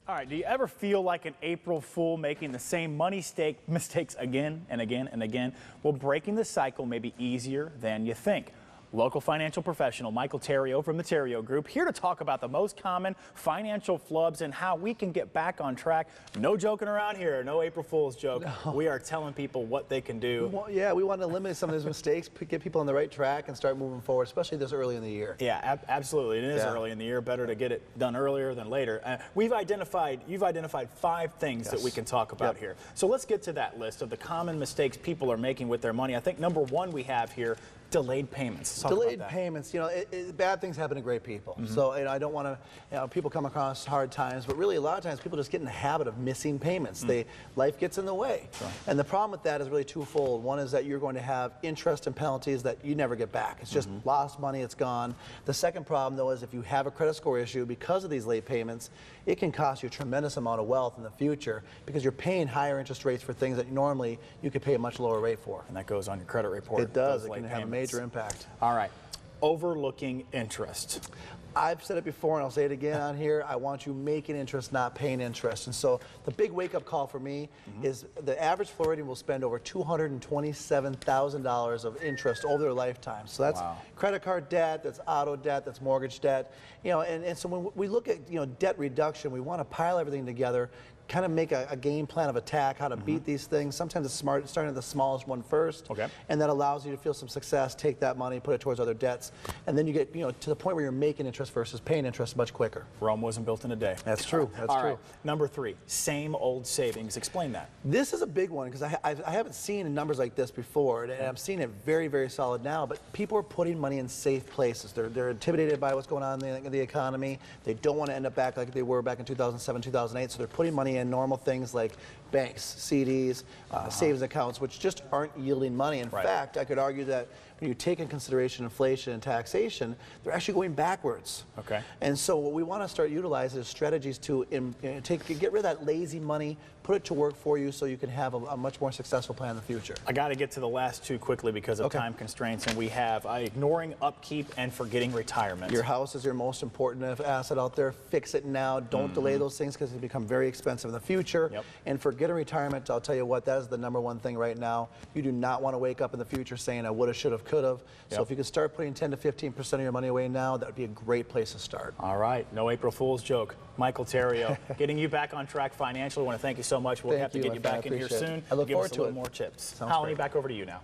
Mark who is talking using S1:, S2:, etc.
S1: All right, do you ever feel like an April Fool making the same mistakes again and again and again? Well, breaking the cycle may be easier than you think. Local financial professional Michael Terrio from the Terrio Group here to talk about the most common financial flubs and how we can get back on track. No joking around here, no April Fool's joke. No. We are telling people what they can do.
S2: Well, yeah, we want to eliminate some of those mistakes, get people on the right track and start moving forward, especially this early in the year.
S1: Yeah, absolutely. It is early in the year. Better to get it done earlier than later. You've identified 5 things that we can talk about here. So let's get to that list of the common mistakes people are making with their money. I think number 1 we have here, delayed payments.
S2: Delayed payments, you know, bad things happen to great people. So I don't want to, people come across hard times, but really a lot of times people just get in the habit of missing payments. Life gets in the way. Sure. And the problem with that is really twofold. One is that you're going to have interest and penalties that you never get back. It's just lost money, it's gone. The second problem though is if you have a credit score issue because of these late payments, it can cost you a tremendous amount of wealth in the future because you're paying higher interest rates for things that normally you could pay a much lower rate for.
S1: And that goes on your credit report.
S2: It does. It can have a major impact.
S1: All right. Overlooking interest.
S2: I've said it before and I'll say it again on here. I want you making interest, not paying interest. And so the big wake-up call for me is the average Floridian will spend over $227,000 of interest over their lifetime. So that's credit card debt, that's auto debt, that's mortgage debt. You know, and so when we look at debt reduction, we want to pile everything together, kind of make a game plan of attack, how to beat these things. Sometimes it's smart starting at the smallest one first, and that allows you to feel some success, take that money, put it towards other debts, and then you get to the point where you're making interest versus paying interest much quicker.
S1: Rome wasn't built in a day.
S2: That's true. That's true.
S1: Right. Number 3, same old savings. Explain that.
S2: This is a big one because I haven't seen numbers like this before, and I'm seeing it very, very solid now. But people are putting money in safe places. They're intimidated by what's going on in the economy. They don't want to end up back like they were back in 2007, 2008. So they're putting money in normal things like banks, CDs, savings accounts, which just aren't yielding money. In fact, I could argue that when you take in consideration inflation and taxation, they're actually going backwards. And so what we want to start utilizing is strategies to get rid of that lazy money, put it to work for you so you can have a much more successful plan in the future.
S1: I got to get to the last 2 quickly because of time constraints, and we have ignoring upkeep and forgetting retirement.
S2: Your house is your most important asset out there. Fix it now. Don't delay those things because they become very expensive in the future. And forgetting retirement, I'll tell you what, that is the #1 thing right now. You do not want to wake up in the future saying I woulda, shoulda, coulda. So if you could start putting 10 to 15% of your money away now, that would be a great place to start.
S1: All right, no April Fool's joke. Michael Terrio, getting you back on track financially. I want to thank you so much. We'll have to get you back in here soon.
S2: I look forward to it.
S1: Give us a little more tips. Holly, back over to you now.